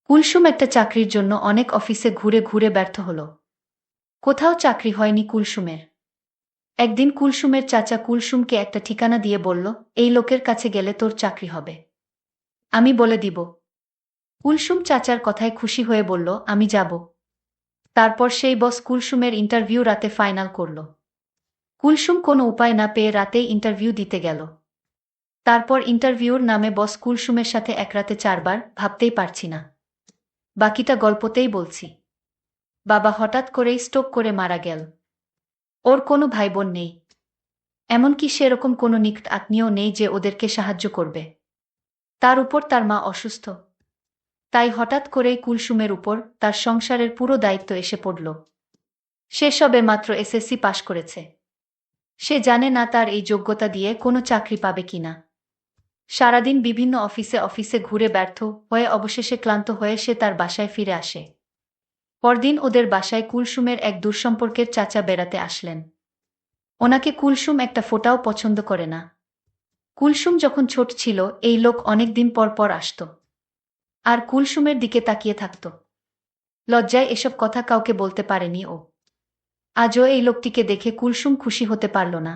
কুলসুম একটা চাকরির জন্য অনেক অফিসে ঘুরে ঘুরে ব্যর্থ হল। কোথাও চাকরি হয়নি কুলসুমের। একদিন কুলসুমের চাচা কুলসুমকে একটা ঠিকানা দিয়ে বলল, এই লোকের কাছে গেলে তোর চাকরি হবে। আমি বলে দিব। কুলসুম চাচার কথায় খুশি হয়ে বলল, আমি যাব। তারপর সেই বস কুলসুমের ইন্টারভিউ রাতে ফাইনাল করল। কুলসুম কোনো উপায় না পেয়ে রাতেই ইন্টারভিউ দিতে গেল। তারপর ইন্টারভিউর নামে বস কুলসুমের সাথে এক রাতে 4 বার ভাবতেই পারছি না। বাকিটা গল্পতেই বলছি। বাবা হঠাৎ করেই স্ট্রোক করে মারা গেল। ওর কোনো ভাই বোন নেই। এমনকি সেরকম কোনো নিকট আত্মীয় নেই যে ওদেরকে সাহায্য করবে। তার উপর তার মা অসুস্থ। তাই হঠাৎ করেই কুলসুমের উপর তার সংসারের পুরো দায়িত্ব এসে পড়ল। সে সবে মাত্র এসএসসি পাশ করেছে। সে জানে না তার এই যোগ্যতা দিয়ে কোনো চাকরি পাবে কিনা। সারাদিন বিভিন্ন অফিসে অফিসে ঘুরে ব্যর্থ হয়ে অবশেষে ক্লান্ত হয়ে সে তার বাসায় ফিরে আসে। পরদিন ওদের বাসায় কুলসুমের এক দূরসম্পর্কের চাচা বেড়াতে আসলেন। ওনাকে কুলসুম একটা ফোঁটাও পছন্দ করে না। কুলসুম যখন ছোট ছিল এই লোক অনেক দিন পর পর আসত আর কুলসুমের দিকে তাকিয়ে থাকত। লজ্জায় এসব কথা কাউকে বলতে পারেনি ও। আজও এই লোকটিকে দেখে কুলসুম খুশি হতে পারল না।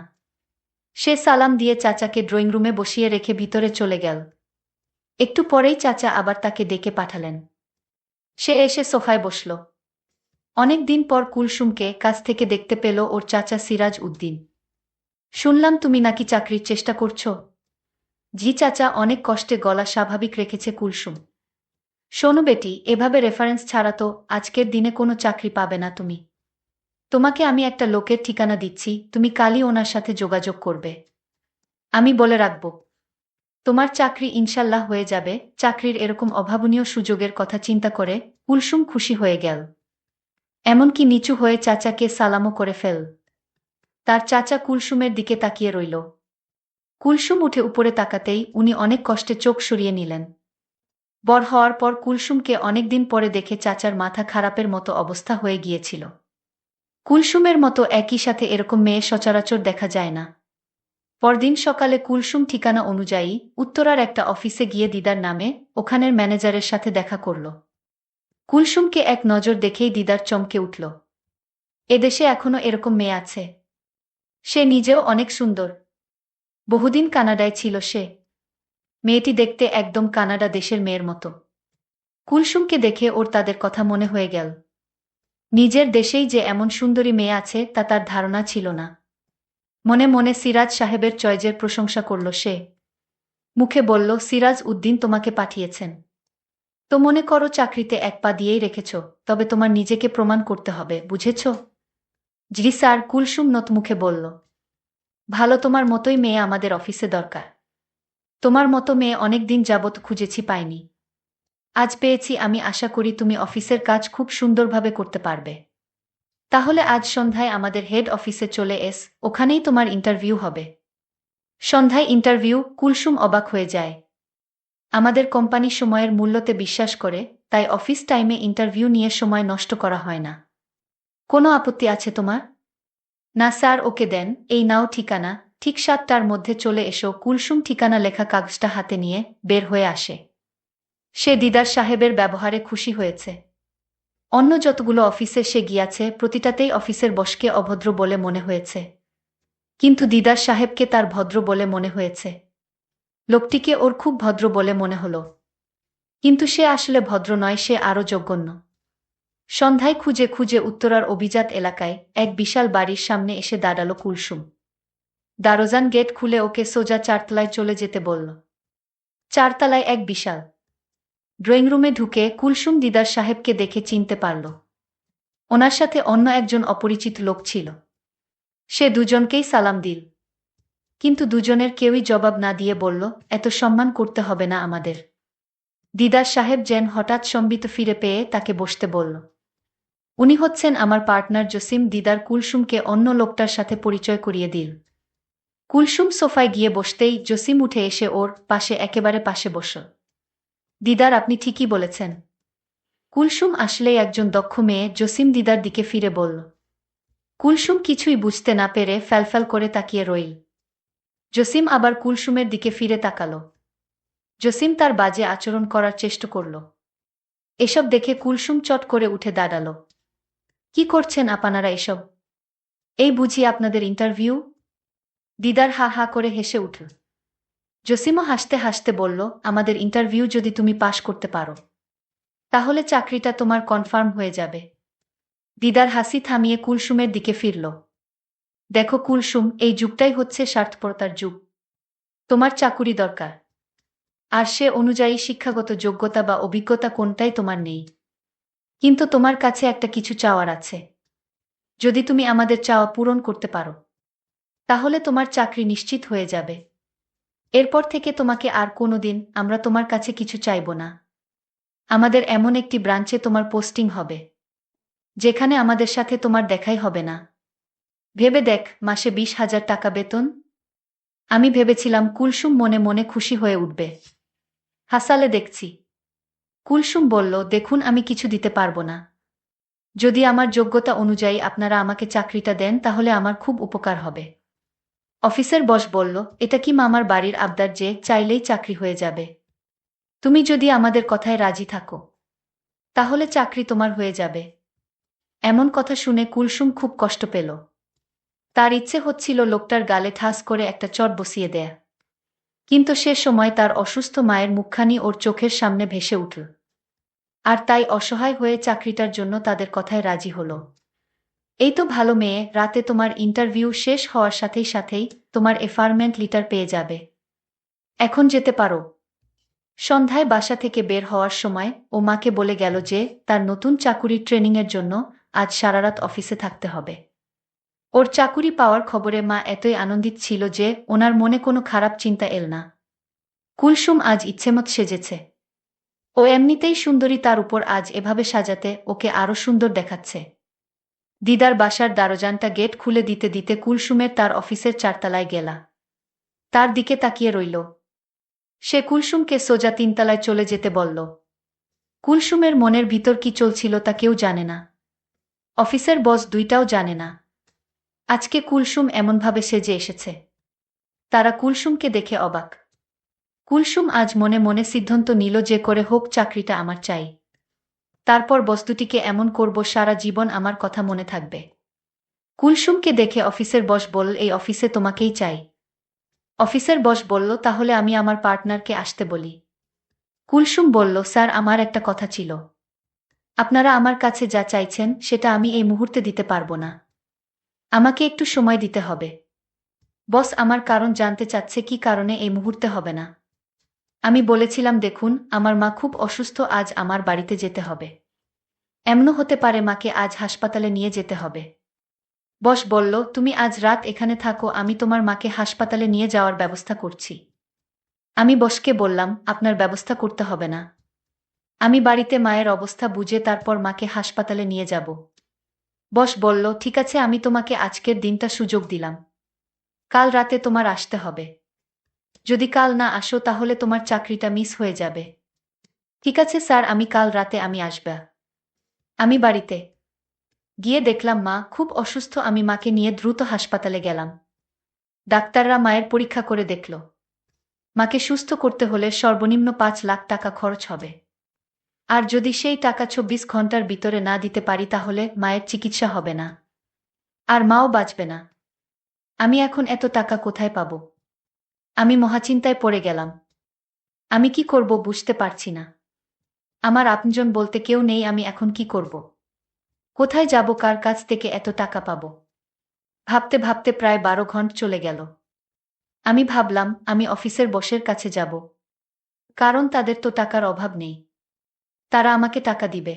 সে সালাম দিয়ে চাচাকে ড্রয়িং রুমে বসিয়ে রেখে ভিতরে চলে গেল। একটু পরেই চাচা আবার তাকে ডেকে পাঠালেন। সে এসে সোফায় বসল। অনেক দিন পর কুলসুমকে কাছ থেকে দেখতে পেল ওর চাচা সিরাজ উদ্দিন। শুনলাম তুমি নাকি চাকরির চেষ্টা করছো। জি চাচা, অনেক কষ্টে গলা স্বাভাবিক রেখেছে কুলসুম। শোনো বেটি, এভাবে রেফারেন্স ছাড়া তো আজকের দিনে কোনো চাকরি পাবে না তুমি। তোমাকে আমি একটা লোকের ঠিকানা দিচ্ছি, তুমি কালই ওনার সাথে যোগাযোগ করবে। আমি বলে রাখব, তোমার চাকরি ইনশাল্লাহ হয়ে যাবে। চাকরির এরকম অভাবনীয় সুযোগের কথা চিন্তা করে কুলসুম খুশি হয়ে গেল। এমনকি নিচু হয়ে চাচাকে সালামও করে ফেল। তার চাচা কুলসুমের দিকে তাকিয়ে রইল। কুলসুম উঠে উপরে তাকাতেই উনি অনেক কষ্টে চোখ সরিয়ে নিলেন। বড় হওয়ার পর কুলসুমকে অনেকদিন পরে দেখে চাচার মাথা খারাপের মতো অবস্থা হয়ে গিয়েছিল। কুলসুমের মতো একই সাথে এরকম মেয়ে সচরাচর দেখা যায় না। পরদিন সকালে কুলসুম ঠিকানা অনুযায়ী উত্তরার একটা অফিসে গিয়ে দিদার নামে ওখানের ম্যানেজারের সাথে দেখা করল। কুলসুমকে এক নজর দেখেই দিদার চমকে উঠল। এদেশে এখনো এরকম মেয়ে আছে। সে নিজেও অনেক সুন্দর। বহুদিন কানাডায় ছিল সে। মেয়েটি দেখতে একদম কানাডা দেশের মেয়ের মতো। কুলসুমকে দেখে ওর তাদের কথা মনে হয়ে গেল। নিজের দেশেই যে এমন সুন্দরী মেয়ে আছে তা তার ধারণা ছিল না। মনে মনে সিরাজ সাহেবের চয়েজের প্রশংসা করল সে। মুখে বলল, সিরাজ উদ্দিন তোমাকে পাঠিয়েছেন। তো মনে করো চাকরিতে এক পা দিয়েই রেখেছ, তবে তোমার নিজেকে প্রমাণ করতে হবে, বুঝেছ? জি স্যার, কুলসুম নতমুখে বলল। ভালো, তোমার মতোই মেয়ে আমাদের অফিসে দরকার। তোমার মতো মেয়ে অনেক দিন যাবৎ খুঁজেছি, পাইনি। আজ পেয়েছি। আমি আশা করি তুমি অফিসের কাজ খুব সুন্দরভাবে করতে পারবে। তাহলে আজ সন্ধ্যায় আমাদের হেড অফিসে চলে এস, ওখানেই তোমার ইন্টারভিউ হবে। সন্ধ্যায় ইন্টারভিউ? কুলসুম অবাক হয়ে যায়। আমাদের কোম্পানি সময়ের মূল্যতে বিশ্বাস করে, তাই অফিস টাইমে ইন্টারভিউ নিয়ে সময় নষ্ট করা হয় না। কোনো আপত্তি আছে তোমার? না স্যার। ওকে দেন, এই নাও ঠিকানা। ঠিক 7টার মধ্যে চলে এসো। কুলসুম ঠিকানা লেখা কাগজটা হাতে নিয়ে বের হয়ে আসে। সে দিদার সাহেবের ব্যবহারে খুশি হয়েছে। অন্য যতগুলো অফিসে সে গিয়াছে প্রতিটাতেই অফিসের বসকে অভদ্র বলে মনে হয়েছে, কিন্তু দিদার সাহেবকে তার ভদ্র বলে মনে হয়েছে। লোকটিকে ওর খুব ভদ্র বলে মনে হলো, কিন্তু সে আসলে ভদ্র নয়, সে আরও জঘন্য। সন্ধ্যায় খুঁজে খুঁজে উত্তরার অভিজাত এলাকায় এক বিশাল বাড়ির সামনে এসে দাঁড়ালো কুলসুম। দারোজান গেট খুলে ওকে সোজা 4তলায় চলে যেতে বলল। 4তলায় এক বিশাল ড্রয়িং রুমে ঢুকে কুলসুম দিদার সাহেবকে দেখে চিনতে পারল। ওনার সাথে অন্য একজন অপরিচিত লোক ছিল। সে দুজনকেই সালাম দিল, কিন্তু দুজনের কেউই জবাব না দিয়ে বলল, এত সম্মান করতে হবে না আমাদের। দিদার সাহেব যেন হঠাৎ সম্বিত ফিরে পেয়ে তাকে বসতে বলল। উনি হচ্ছেন আমার পার্টনার জসিম। দিদার কুলসুমকে অন্য লোকটার সাথে পরিচয় করিয়ে দিল। কুলসুম সোফায় গিয়ে বসতেই জসিম উঠে এসে ওর পাশে একেবারে পাশে বসল। দিদার, আপনি ঠিকই বলেছেন। কুলসুম আসলেই একজন দক্ষ মেয়ে, জসিম দিদার দিকে ফিরে বলল। কুলসুম কিছুই বুঝতে না পেরে ফ্যালফ্যাল করে তাকিয়ে রইল। জসিম আবার কুলসুমের দিকে ফিরে তাকালো। জসিম তার বাজে আচরণ করার চেষ্টা করল। এসব দেখে কুলসুম চট করে উঠে দাঁড়ালো। কি করছেন আপনারা এসব? এই বুঝি আপনাদের ইন্টারভিউ? দিদার হা হা করে হেসে উঠল। জসিমও হাসতে হাসতে বলল, আমাদের ইন্টারভিউ যদি তুমি পাশ করতে পারো তাহলে চাকরিটা তোমার কনফার্ম হয়ে যাবে। দিদার হাসি থামিয়ে কুলসুমের দিকে ফিরল। দেখো কুলসুম, এই যুগটাই হচ্ছে স্বার্থপরতার যুগ। তোমার চাকুরি দরকার, আর সে অনুযায়ী শিক্ষাগত যোগ্যতা বা অভিজ্ঞতা কোনটাই তোমার নেই। কিন্তু তোমার কাছে একটা কিছু চাওয়ার আছে। যদি তুমি আমাদের চাওয়া পূরণ করতে পারো তাহলে তোমার চাকরি নিশ্চিত হয়ে যাবে। এরপর থেকে তোমাকে আর কোনোদিন আমরা তোমার কাছে কিছু চাইব না। আমাদের এমন একটি ব্রাঞ্চে তোমার পোস্টিং হবে যেখানে আমাদের সাথে তোমার দেখাই হবে না। ভেবে দেখ, মাসে 20,000 টাকা বেতন। আমি ভেবেছিলাম কুলসুম মনে মনে খুশি হয়ে উঠবে। হাসালে দেখছি। কুলসুম বলল, দেখুন আমি কিছু দিতে পারবো না। যদি আমার যোগ্যতা অনুযায়ী আপনারা আমাকে চাকরিটা দেন তাহলে আমার খুব উপকার হবে। অফিসের বস বলল, এটা কি মামার বাড়ির আবদার যে চাইলেই চাকরি হয়ে যাবে? তুমি যদি আমাদের কথায় রাজি থাকো তাহলে চাকরি তোমার হয়ে যাবে। এমন কথা শুনে কুলসুম খুব কষ্ট পেল। তার ইচ্ছে হচ্ছিল লোকটার গালে ঠাস করে একটা চট বসিয়ে দেয়া। কিন্তু সে সময় তার অসুস্থ মায়ের মুখখানি ওর চোখের সামনে ভেসে উঠল। আর তাই অসহায় হয়ে চাকরিটার জন্য তাদের কথায় রাজি হলো। এই তো ভালো মেয়ে, রাতে তোমার ইন্টারভিউ শেষ হওয়ার সাথেই সাথেই তোমার অ্যাপয়েন্টমেন্ট লেটার পেয়ে যাবে। এখন যেতে পারো। সন্ধ্যায় বাসা থেকে বের হওয়ার সময় ও মাকে বলে গেল যে তার নতুন চাকুরির ট্রেনিংয়ের জন্য আজ সারারাত অফিসে থাকতে হবে। ওর চাকুরি পাওয়ার খবরে মা এতই আনন্দিত ছিল যে ওনার মনে কোনো খারাপ চিন্তা এল না। কুলসুম আজ ইচ্ছেমত সেজেছে। ও এমনিতেই সুন্দরী, তার উপর আজ এভাবে সাজাতে ওকে আরো সুন্দর দেখাচ্ছে। দিদার বাসার দরজাটা গেট খুলে দিতে দিতে কুলসুমের তার অফিসের 4 তলায় গেলা। তার দিকে তাকিয়ে রইল। সে কুলসুমকে সোজা 3 তলায় চলে যেতে বলল। কুলসুমের মনের ভিতর কি চলছিল তা কেউ জানে না। অফিসের বস দুইটাও জানে না আজকে কুলসুম এমনভাবে সেজে এসেছে। তারা কুলসুমকে দেখে অবাক। কুলসুম আজ মনে মনে সিদ্ধান্ত নিল যে করে হোক চাকরিটা আমার চাই। তারপর বস্তুটিকে এমন করব সারা জীবন আমার কথা মনে থাকবে। কুলসুমকে দেখে অফিসের বস বলল, এই অফিসে তোমাকেই চাই। অফিসের বস বলল, তাহলে আমি আমার পার্টনারকে আসতে বলি। কুলসুম বলল, স্যার আমার একটা কথা ছিল। আপনারা আমার কাছে যা চাইছেন সেটা আমি এই মুহূর্তে দিতে পারবো না। আমাকে একটু সময় দিতে হবে। বস আমার কারণ জানতে চাচ্ছে কি কারণে এই মুহূর্তে হবে না। আমি বলেছিলাম, দেখুন আমার মা খুব অসুস্থ, আজ আমার বাড়িতে যেতে হবে। এমনও হতে পারে মাকে আজ হাসপাতালে নিয়ে যেতে হবে। বস বলল, তুমি আজ রাত এখানে থাকো, আমি তোমার মাকে হাসপাতালে নিয়ে যাওয়ার ব্যবস্থা করছি। আমি বসকে বললাম, আপনার ব্যবস্থা করতে হবে না। আমি বাড়িতে মায়ের অবস্থা বুঝে তারপর মাকে হাসপাতালে নিয়ে যাব। বস বলল, ঠিক আছে, আমি তোমাকে আজকের দিনটা সুযোগ দিলাম। কাল রাতে তোমার আসতে হবে। যদি কাল না আসো তাহলে তোমার চাকরিটা মিস হয়ে যাবে। ঠিক আছে স্যার, আমি কাল রাতে আমি আসবা। আমি বাড়িতে গিয়ে দেখলাম মা খুব অসুস্থ। আমি মাকে নিয়ে দ্রুত হাসপাতালে গেলাম। ডাক্তাররা মায়ের পরীক্ষা করে দেখল মাকে সুস্থ করতে হলে সর্বনিম্ন 5 লাখ টাকা খরচ হবে। আর যদি সেই টাকা 24 ঘন্টার ভিতরে না দিতে পারি তাহলে মায়ের চিকিৎসা হবে না, আর মাও বাঁচবে না। আমি এখন এত টাকা কোথায় পাব? আমি মহাচিন্তায় পড়ে গেলাম। আমি কি করব বুঝতে পারছি না। আমার আপনজন বলতে কেউ নেই। আমি এখন কি করব? কোথায় যাব? কার কাছ থেকে এত টাকা পাব? ভাবতে ভাবতে প্রায় 12 ঘন্টা চলে গেল। আমি ভাবলাম আমি অফিসের বসের কাছে যাব, কারণ তাদের তো টাকার অভাব নেই। তারা আমাকে টাকা দিবে।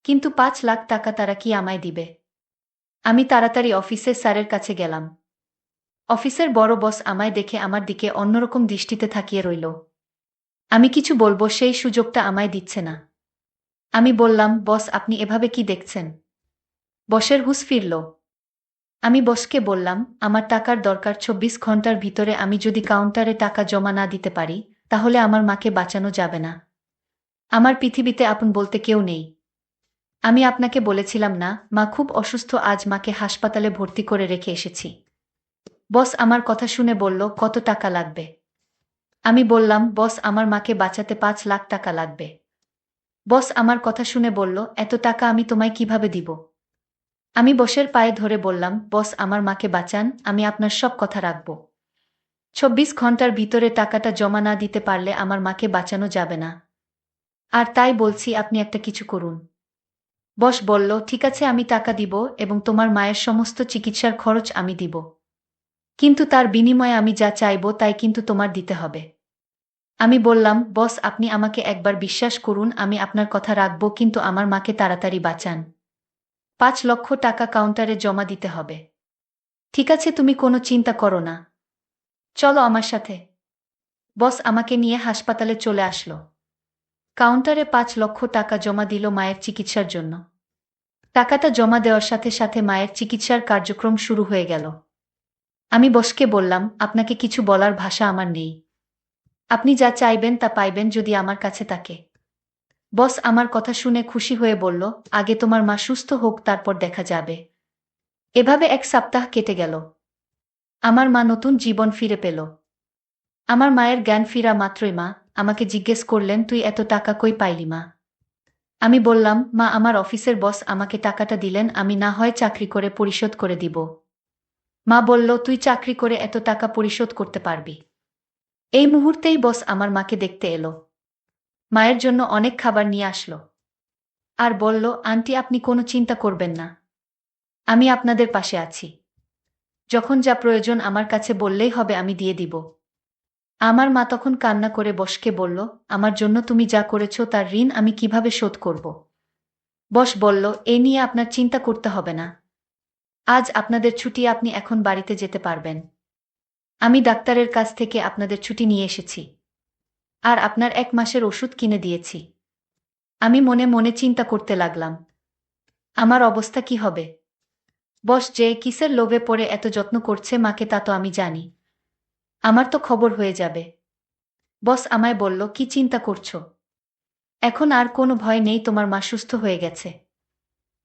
কিন্তু 5 লাখ টাকা তারা কি আমায় দিবে? আমি তাড়াতাড়ি অফিসের স্যারের কাছে গেলাম। অফিসের বড় বস আমায় দেখে আমার দিকে অন্যরকম দৃষ্টিতে তাকিয়ে রইল। আমি কিছু বলবো সেই সুযোগটা আমায় দিচ্ছে না। আমি বললাম, বস আপনি এভাবে কি দেখছেন? বসের হুঁশ ফিরল। আমি বসকে বললাম, আমার টাকার দরকার। 24 ঘন্টার ভিতরে আমি যদি কাউন্টারে টাকা জমা না দিতে পারি তাহলে আমার মাকে বাঁচানো যাবে না। আমার পৃথিবীতে আপন বলতে কেউ নেই। আমি আপনাকে বলেছিলাম না মা খুব অসুস্থ, আজ মাকে হাসপাতালে ভর্তি করে রেখে এসেছি। বস আমার কথা শুনে বলল, কত টাকা লাগবে? আমি বললাম, বস আমার মাকে বাঁচাতে 5 লাখ টাকা লাগবে। বস আমার কথা শুনে বলল, এত টাকা আমি তোমায় কিভাবে দিব? আমি বসের পায়ে ধরে বললাম, বস আমার মাকে বাঁচান, আমি আপনার সব কথা রাখব। ২৪ ঘন্টার ভিতরে টাকাটা জমা না দিতে পারলে আমার মাকে বাঁচানো যাবে না। আর তাই বলছি আপনি একটা কিছু করুন। বস বলল, ঠিক আছে আমি টাকা দিব এবং তোমার মায়ের সমস্ত চিকিৎসার খরচ আমি দিব। কিন্তু তার বিনিময়ে আমি যা চাইব তাই কিন্তু তোমার দিতে হবে। আমি বললাম, বস আপনি আমাকে একবার বিশ্বাস করুন, আমি আপনার কথা রাখব, কিন্তু আমার মাকে তাড়াতাড়ি বাঁচান। ৫ লক্ষ টাকা কাউন্টারে জমা দিতে হবে। ঠিক আছে, তুমি কোনো চিন্তা করো না। চলো আমার সাথে। বস আমাকে নিয়ে হাসপাতালে চলে আসলো। কাউন্টারে ৫ লক্ষ টাকা জমা দিল মায়ের চিকিৎসার জন্য। টাকাটা জমা দেওয়ার সাথে সাথে মায়ের চিকিৎসার কার্যক্রম শুরু হয়ে গেল। আমি বসকে বললাম, আপনাকে কিছু বলার ভাষা আমার নেই। আপনি যা চাইবেন তা পাইবেন যদি আমার কাছে থাকে। বস আমার কথা শুনে খুশি হয়ে বলল, আগে তোমার মা সুস্থ হোক, তারপর দেখা যাবে। এভাবে ১ সপ্তাহ কেটে গেল। আমার মা নতুন জীবন ফিরে পেল। আমার মায়ের জ্ঞান ফিরা মাত্রই মা আমাকে জিজ্ঞেস করলেন, তুই এত টাকা কই পাইলি মা? আমি বললাম, মা আমার অফিসের বস আমাকে টাকাটা দিলেন, আমি না হয় চাকরি করে পরিশোধ করে দিব। মা বলল, তুই চাকরি করে এত টাকা পরিশোধ করতে পারবি? এই মুহূর্তেই বস আমার মাকে দেখতে এলো। মায়ের জন্য অনেক খাবার নিয়ে আসলো। আর বলল, আন্টি আপনি কোনো চিন্তা করবেন না, আমি আপনাদের পাশে আছি। যখন যা প্রয়োজন আমার কাছে বললেই হবে, আমি দিয়ে দিব। আমার মা তখন কান্না করে বসকে বলল, আমার জন্য তুমি যা করেছ তার ঋণ আমি কিভাবে শোধ করব? বস বলল, এ নিয়ে আপনার চিন্তা করতে হবে না। আজ আপনাদের ছুটি, আপনি এখন বাড়িতে যেতে পারবেন। আমি ডাক্তারের কাছ থেকে আপনাদের ছুটি নিয়ে এসেছি। আর আপনার ১ মাসের ওষুধ কিনে দিয়েছি। আমি মনে মনে চিন্তা করতে লাগলাম, আমার অবস্থা কি হবে? বস যে কিসের লোভে পড়ে এত যত্ন করছে মাকে তা তো আমি জানি। আমার তো খবর হয়ে যাবে। বস আমায় বলল, কি চিন্তা করছো? এখন আর কোনো ভয় নেই, তোমার মা সুস্থ হয়ে গেছে।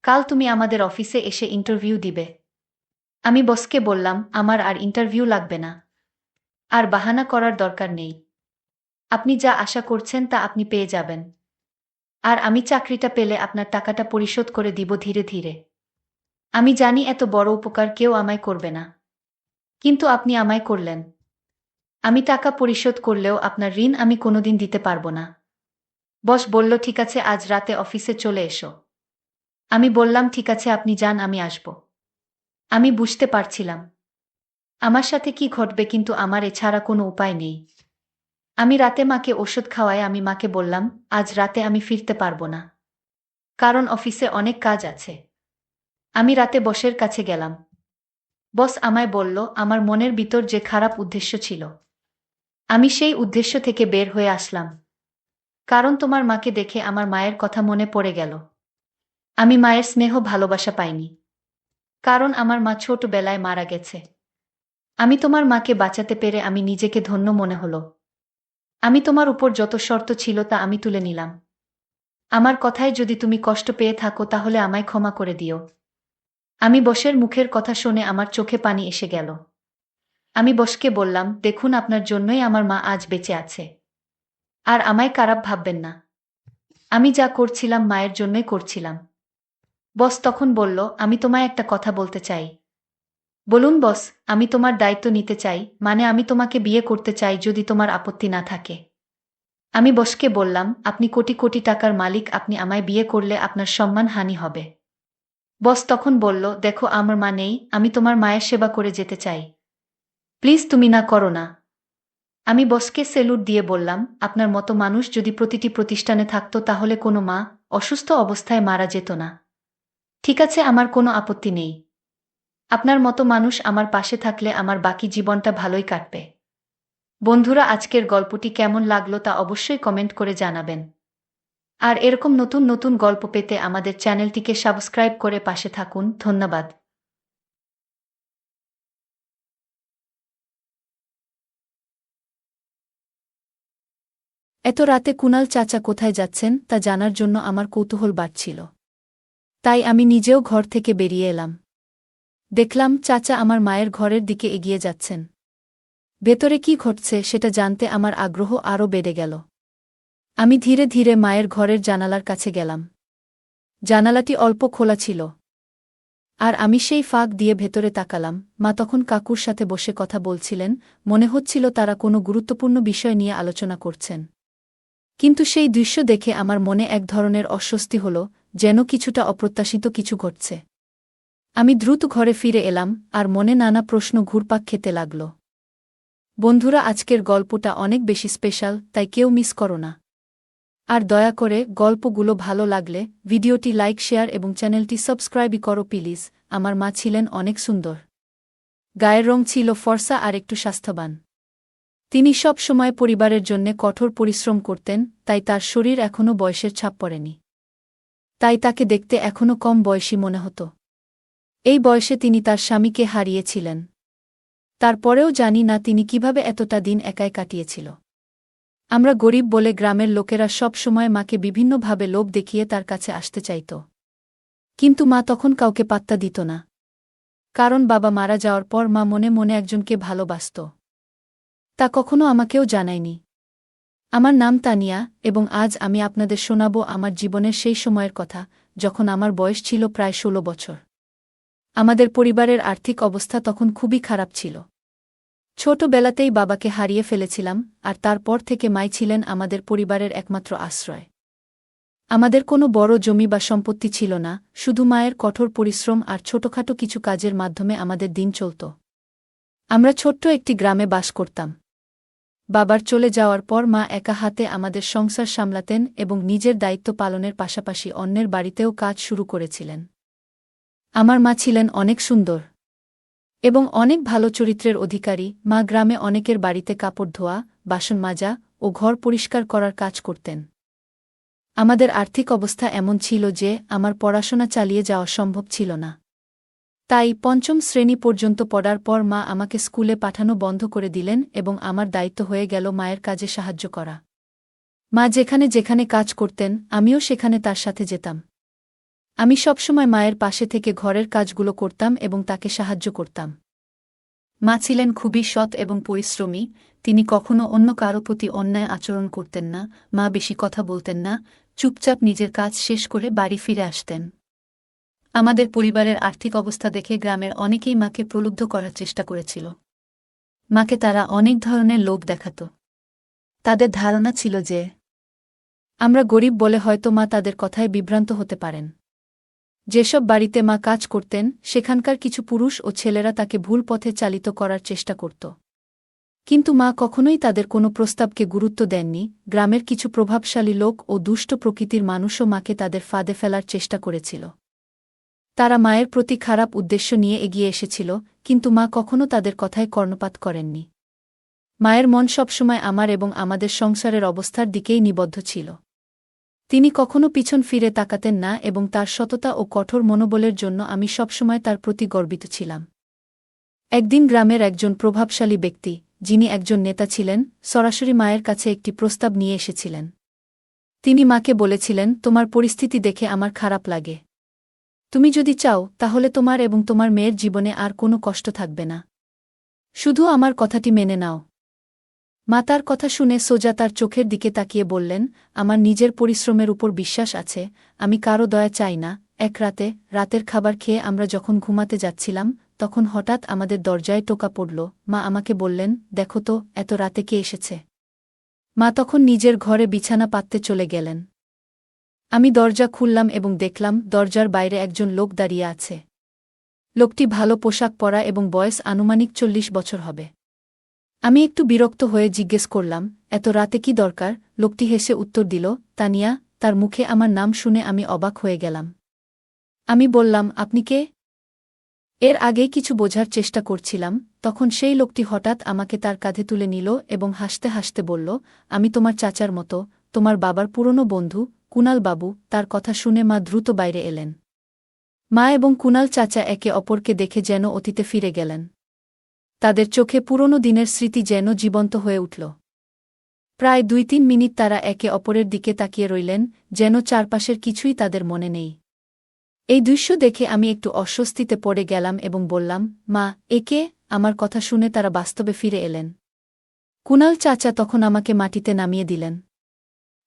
কাল তুমি আমাদের অফিসে এসে ইন্টারভিউ দিবে। আমি বসকে বললাম, আমার আর ইন্টারভিউ লাগবে না। আর বাহানা করার দরকার নেই। আপনি যা আশা করছেন তা আপনি পেয়ে যাবেন। আর আমি চাকরিটা পেলে আপনার টাকাটা পরিশোধ করে দিব ধীরে ধীরে। আমি জানি এত বড় উপকার কেউ আমায় করবে না, কিন্তু আপনি আমায় করলেন। আমি টাকা পরিশোধ করলেও আপনার ঋণ আমি কোনোদিন দিতে পারবো না। বস বলল, ঠিক আছে আজ রাতে অফিসে চলে এসো। আমি বললাম, ঠিক আছে আপনি যান, আমি আসব। আমি বুঝতে পারছিলাম আমার সাথে কি ঘটবে, কিন্তু আমার এছাড়া কোনো উপায় নেই। আমি রাতে মাকে ওষুধ খাওয়ায় আমি মাকে বললাম, আজ রাতে আমি ফিরতে পারবো না, কারণ অফিসে অনেক কাজ আছে। আমি রাতে বসের কাছে গেলাম। বস আমায় বলল, আমার মনের ভিতর যে খারাপ উদ্দেশ্য ছিল, আমি সেই উদ্দেশ্য থেকে বের হয়ে আসলাম। কারণ তোমার মাকে দেখে আমার মায়ের কথা মনে পড়ে গেল। আমি মায়ের স্নেহ ভালোবাসা পাইনি, কারণ আমার মা ছোটবেলায় মারা গেছে। আমি তোমার মাকে বাঁচাতে পেরে আমি নিজেকে ধন্য মনে হলো। আমি তোমার উপর যত শর্ত ছিল তা আমি তুলে নিলাম। আমার কথায় যদি তুমি কষ্ট পেয়ে থাকো তাহলে আমায় ক্ষমা করে দিও। আমি বসের মুখের কথা শুনে আমার চোখে পানি এসে গেল। আমি বসকে বললাম, দেখুন আপনার জন্যই আমার মা আজ বেঁচে আছে। আর আমায় খারাপ ভাববেন না। আমি যা করছিলাম মায়ের জন্যই করছিলাম। বস তখন বলল, আমি তোমায় একটা কথা বলতে চাই। বলুন বস। আমি তোমার দায়িত্ব নিতে চাই, মানে আমি তোমাকে বিয়ে করতে চাই যদি তোমার আপত্তি না থাকে। আমি বসকে বললাম, আপনি কোটি কোটি টাকার মালিক, আপনি আমায় বিয়ে করলে আপনার সম্মান হানি হবে। বস তখন বলল, দেখো আমার মা নেই, আমি তোমার মায়ের সেবা করে যেতে চাই। প্লিজ তুমি না করো না। আমি বসকে সেলুট দিয়ে বললাম, আপনার মতো মানুষ যদি প্রতিটি প্রতিষ্ঠানে থাকতো তাহলে কোনো মা অসুস্থ অবস্থায় মারা যেত না। ঠিক আছে, আমার কোনো আপত্তি নেই। আপনার মতো মানুষ আমার পাশে থাকলে আমার বাকি জীবনটা ভালোই কাটবে। বন্ধুরা, আজকের গল্পটি কেমন লাগলো তা অবশ্যই কমেন্ট করে জানাবেন। আর এরকম নতুন নতুন গল্প পেতে আমাদের চ্যানেলটিকে সাবস্ক্রাইব করে পাশে থাকুন। ধন্যবাদ। এত রাতে কুনাল চাচা কোথায় যাচ্ছেন তা জানার জন্য আমার কৌতূহল বাড়ছিল। তাই আমি নিজেও ঘর থেকে বেরিয়ে এলাম। দেখলাম চাচা আমার মায়ের ঘরের দিকে এগিয়ে যাচ্ছেন। ভেতরে কি ঘটছে সেটা জানতে আমার আগ্রহ আরও বেড়ে গেল। আমি ধীরে ধীরে মায়ের ঘরের জানালার কাছে গেলাম। জানালাটি অল্প খোলা ছিল, আর আমি সেই ফাঁক দিয়ে ভেতরে তাকালাম। মা তখন কাকুর সাথে বসে কথা বলছিলেন, মনে হচ্ছিল তারা কোনো গুরুত্বপূর্ণ বিষয় নিয়ে আলোচনা করছেন। কিন্তু সেই দৃশ্য দেখে আমার মনে এক ধরনের অস্বস্তি হল, যেন কিছুটা অপ্রত্যাশিত কিছু ঘটছে। আমি দ্রুত ঘরে ফিরে এলাম, আর মনে নানা প্রশ্ন ঘুরপাক খেতে লাগল। বন্ধুরা, আজকের গল্পটা অনেক বেশি স্পেশাল, তাই কেউ মিস করো না। আর দয়া করে গল্পগুলো ভালো লাগলে ভিডিওটি লাইক, শেয়ার এবং চ্যানেলটি সাবস্ক্রাইবই করো প্লিজ। আমার মা ছিলেন অনেক সুন্দর। গায়ের রং ছিল ফর্সা আর একটু স্বাস্থ্যবান। তিনি সব সময় পরিবারের জন্যে কঠোর পরিশ্রম করতেন, তাই তার শরীর এখনও বয়সের ছাপ পড়েনি। তাই তাকে দেখতে এখনও কম বয়সী মনে হতো। এই বয়সে তিনি তার স্বামীকে হারিয়েছিলেন। তারপরেও জানি না তিনি কিভাবে এতটা দিন একাই কাটিয়েছিল। আমরা গরিব বলে গ্রামের লোকেরা সব সময় মাকে বিভিন্নভাবে লোভ দেখিয়ে তার কাছে আসতে চাইত। কিন্তু মা তখন কাউকে পাত্তা দিত না। কারণ বাবা মারা যাওয়ার পর মা মনে মনে একজনকে ভালোবাসত। তা কখনো আমাকেও জানায়নি। আমার নাম তানিয়া, এবং আজ আমি আপনাদের শোনাব আমার জীবনের সেই সময়ের কথা, যখন আমার বয়স ছিল প্রায় ১৬ বছর। আমাদের পরিবারের আর্থিক অবস্থা তখন খুবই খারাপ ছিল। ছোটবেলাতেই বাবাকে হারিয়ে ফেলেছিলাম, আর তারপর থেকে মাই ছিলেন আমাদের পরিবারের একমাত্র আশ্রয়। আমাদের কোনো বড় জমি বা সম্পত্তি ছিল না, শুধু মায়ের কঠোর পরিশ্রম আর ছোটখাটো কিছু কাজের মাধ্যমে আমাদের দিন চলত। আমরা ছোট্ট একটি গ্রামে বাস করতাম। বাবার চলে যাওয়ার পর মা একা হাতে আমাদের সংসার সামলাতেন এবং নিজের দায়িত্ব পালনের পাশাপাশি অন্যের বাড়িতেও কাজ শুরু করেছিলেন। আমার মা ছিলেন অনেক সুন্দর এবং অনেক ভালো চরিত্রের অধিকারী। মা গ্রামে অনেকের বাড়িতে কাপড় ধোয়া, বাসন মাজা ও ঘর পরিষ্কার করার কাজ করতেন। আমাদের আর্থিক অবস্থা এমন ছিল যে আমার পড়াশোনা চালিয়ে যাওয়া সম্ভব ছিল না। তাই পঞ্চম শ্রেণী পর্যন্ত পড়ার পর মা আমাকে স্কুলে পাঠানো বন্ধ করে দিলেন এবং আমার দায়িত্ব হয়ে গেল মায়ের কাজে সাহায্য করা। মা যেখানে যেখানে কাজ করতেন আমিও সেখানে তার সাথে যেতাম। আমি সবসময় মায়ের পাশে থেকে ঘরের কাজগুলো করতাম এবং তাকে সাহায্য করতাম। মা ছিলেন খুবই সৎ এবং পরিশ্রমী। তিনি কখনো অন্য কারো প্রতি অন্যায় আচরণ করতেন না। মা বেশি কথা বলতেন না, চুপচাপ নিজের কাজ শেষ করে বাড়ি ফিরে আসতেন। আমাদের পরিবারের আর্থিক অবস্থা দেখে গ্রামের অনেকেই মাকে প্রলুব্ধ করার চেষ্টা করেছিল। মাকে তারা অনেক ধরনের লোভ দেখাত। তাদের ধারণা ছিল যে আমরা গরিব বলে হয়তো মা তাদের কথায় বিভ্রান্ত হতে পারেন। যেসব বাড়িতে মা কাজ করতেন সেখানকার কিছু পুরুষ ও ছেলেরা তাকে ভুল পথে চালিত করার চেষ্টা করত। কিন্তু মা কখনোই তাদের কোনো প্রস্তাবকে গুরুত্ব দেননি। গ্রামের কিছু প্রভাবশালী লোক ও দুষ্ট প্রকৃতির মানুষও মাকে তাদের ফাঁদে ফেলার চেষ্টা করেছিল। তারা মায়ের প্রতি খারাপ উদ্দেশ্য নিয়ে এগিয়ে এসেছিল, কিন্তু মা কখনো তাদের কথায় কর্ণপাত করেননি। মায়ের মন সবসময় আমার এবং আমাদের সংসারের অবস্থার দিকেই নিবদ্ধ ছিল। তিনি কখনো পিছন ফিরে তাকাতেন না এবং তার সততা ও কঠোর মনোবলের জন্য আমি সবসময় তার প্রতি গর্বিত ছিলাম। একদিন গ্রামের একজন প্রভাবশালী ব্যক্তি, যিনি একজন নেতা ছিলেন, সরাসরি মায়ের কাছে একটি প্রস্তাব নিয়ে এসেছিলেন। তিনি মাকে বলেছিলেন, তোমার পরিস্থিতি দেখে আমার খারাপ লাগে। তুমি যদি চাও তাহলে তোমার এবং তোমার মেয়ের জীবনে আর কোনো কষ্ট থাকবে না। শুধু আমার কথাটি মেনে নাও। মা তার কথা শুনে সোজা তার চোখের দিকে তাকিয়ে বললেন, আমার নিজের পরিশ্রমের উপর বিশ্বাস আছে, আমি কারো দয়া চাই না। এক রাতে, রাতের খাবার খেয়ে আমরা যখন ঘুমাতে যাচ্ছিলাম, তখন হঠাৎ আমাদের দরজায় টোকা পড়ল। মা আমাকে বললেন, দেখো তো, এত রাতে কে এসেছে। মা তখন নিজের ঘরে বিছানা পাততে চলে গেলেন। আমি দরজা খুললাম এবং দেখলাম দরজার বাইরে একজন লোক দাঁড়িয়ে আছে। লোকটি ভালো পোশাক পরা এবং বয়স আনুমানিক ৪০ বছর হবে। আমি একটু বিরক্ত হয়ে জিজ্ঞেস করলাম, এত রাতে কি দরকার? লোকটি হেসে উত্তর দিল, তানিয়া। তার মুখে আমার নাম শুনে আমি অবাক হয়ে গেলাম। আমি বললাম, আপনি কে? এর আগেই কিছু বোঝার চেষ্টা করছিলাম, তখন সেই লোকটি হঠাৎ আমাকে তার কাঁধে তুলে নিল এবং হাসতে হাসতে বলল, আমি তোমার চাচার মতো, তোমার বাবার পুরনো বন্ধু, কুনাল বাবু। তার কথা শুনে মা দ্রুত বাইরে এলেন। মা এবং কুনাল চাচা একে অপরকে দেখে যেন অতীতে ফিরে গেলেন। তাদের চোখে পুরনো দিনের স্মৃতি যেন জীবন্ত হয়ে উঠল। প্রায় ২-৩ মিনিট তারা একে অপরের দিকে তাকিয়ে রইলেন, যেন চারপাশের কিছুই তাদের মনে নেই। এই দৃশ্য দেখে আমি একটু অস্বস্তিতে পড়ে গেলাম এবং বললাম, মা, একে? আমার কথা শুনে তারা বাস্তবে ফিরে এলেন। কুনাল চাচা তখন আমাকে মাটিতে নামিয়ে দিলেন।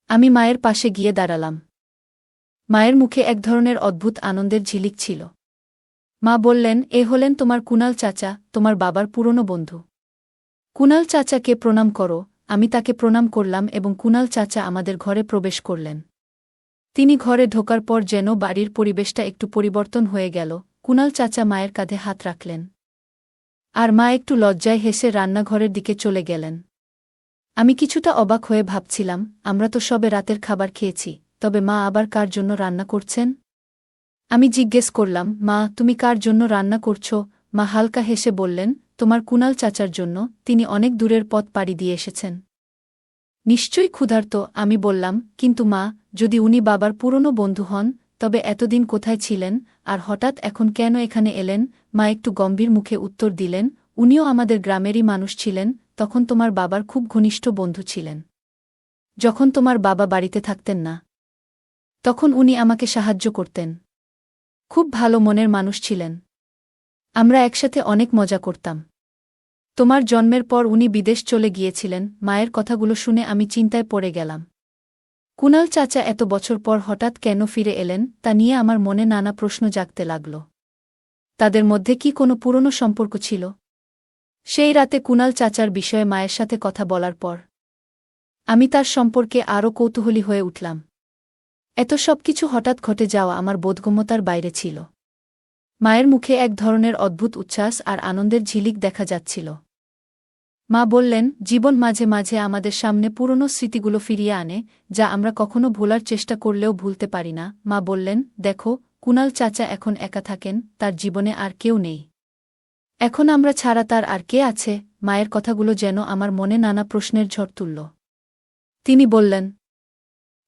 আমি মায়ের পাশে গিয়ে দাঁড়ালাম। মায়ের মুখে এক ধরনের অদ্ভুত আনন্দের ঝিলিক ছিল। মা বললেন, এ হলেন তোমার কুনাল চাচা, তোমার বাবার পুরনো বন্ধু। কুনাল চাচাকে প্রণাম করো। আমি তাকে প্রণাম করলাম এবং কুনাল চাচা আমাদের ঘরে প্রবেশ করলেন। তিনি ঘরে ঢোকার পর যেন বাড়ির পরিবেশটা একটু পরিবর্তন হয়ে গেল। কুনাল চাচা মায়ের কাঁধে হাত রাখলেন। আর মা একটু লজ্জায় হেসে রান্নাঘরের দিকে চলে গেলেন। আমি কিছুটা অবাক হয়ে ভাবছিলাম, আমরা তো সবে রাতের খাবার খেয়েছি, তবে মা আবার কার জন্য রান্না করছেন? আমি জিজ্ঞেস করলাম, মা, তুমি কার জন্য রান্না করছ? মা হালকা হেসে বললেন, তোমার কুনাল চাচার জন্য, তিনি অনেক দূরের পথ পাড়ি দিয়ে এসেছেন। নিশ্চয়ই ক্ষুধার্ত, আমি বললাম, কিন্তু মা, যদি উনি বাবার পুরনো বন্ধু হন, তবে এতদিন কোথায় ছিলেন, আর হঠাৎ এখন কেন এখানে এলেন? মা একটু গম্ভীর মুখে উত্তর দিলেন, উনিও আমাদের গ্রামেরই মানুষ ছিলেন, তখন তোমার বাবার খুব ঘনিষ্ঠ বন্ধু ছিলেন। যখন তোমার বাবা বাড়িতে থাকতেন না, তখন উনি আমাকে সাহায্য করতেন। খুব ভালো মনের মানুষ ছিলেন। আমরা একসাথে অনেক মজা করতাম। তোমার জন্মের পর উনি বিদেশ চলে গিয়েছিলেন। মায়ের কথাগুলো শুনে আমি চিন্তায় পড়ে গেলাম। কুনাল চাচা এত বছর পর হঠাৎ কেন ফিরে এলেন, তা নিয়ে আমার মনে নানা প্রশ্ন জাগতে লাগল। তাদের মধ্যে কি কোনো পুরনো সম্পর্ক ছিল? সেই রাতে কুনাল চাচার বিষয়ে মায়ের সাথে কথা বলার পর আমি তার সম্পর্কে আরও কৌতূহলী হয়ে উঠলাম। এত সবকিছু হঠাৎ ঘটে যাওয়া আমার বোধগম্যতার বাইরে ছিল। মায়ের মুখে এক ধরনের অদ্ভুত উচ্ছ্বাস আর আনন্দের ঝিলিক দেখা যাচ্ছিল। মা বললেন, জীবন মাঝে মাঝে আমাদের সামনে পুরনো স্মৃতিগুলো ফিরিয়ে আনে, যা আমরা কখনো ভোলার চেষ্টা করলেও ভুলতে পারি না। মা বললেন, দেখো, কুনাল চাচা এখন একা থাকেন, তার জীবনে আর কেউ নেই। এখন আমরা ছাড়া তার আর কে আছে? মায়ের কথাগুলো যেন আমার মনে নানা প্রশ্নের ঝড় তুলল। তিনি বললেন,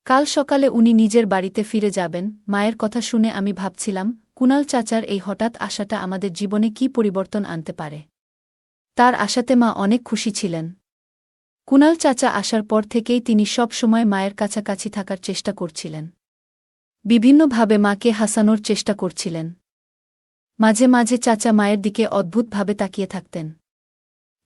কাল সকালে উনি নিজের বাড়িতে ফিরে যাবেন। মায়ের কথা শুনে আমি ভাবছিলাম, কুনাল চাচার এই হঠাৎ আশাটা আমাদের জীবনে কী পরিবর্তন আনতে পারে। তার আশাতে মা অনেক খুশি ছিলেন। কুনাল চাচা আসার পর থেকেই তিনি সব সময় মায়ের কাছাকাছি থাকার চেষ্টা করছিলেন। বিভিন্নভাবে মাকে হাসানোর চেষ্টা করছিলেন। মাঝে মাঝে চাচা মায়ের দিকে অদ্ভুতভাবে তাকিয়ে থাকতেন।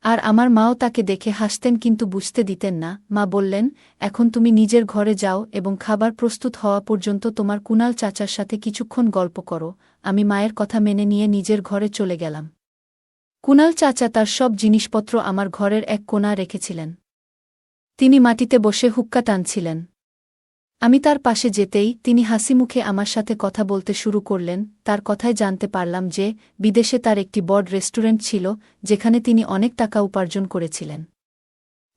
আর আমার মাও তাকে দেখে হাসতেন, কিন্তু বুঝতে দিতেন না। মা বললেন, এখন তুমি নিজের ঘরে যাও এবং খাবার প্রস্তুত হওয়া পর্যন্ত তোমার কুনাল চাচার সাথে কিছুক্ষণ গল্প করো। আমি মায়ের কথা মেনে নিয়ে নিজের ঘরে চলে গেলাম। কুনাল চাচা তার সব জিনিসপত্র আমার ঘরের এক কোণা রেখেছিলেন। তিনি মাটিতে বসে হুক্কা টানছিলেন। আমি তার পাশে যেতেই তিনি হাসিমুখে আমার সাথে কথা বলতে শুরু করলেন। তার কথায় জানতে পারলাম যে বিদেশে তার একটি বড় রেস্টুরেন্ট ছিল, যেখানে তিনি অনেক টাকা উপার্জন করেছিলেন।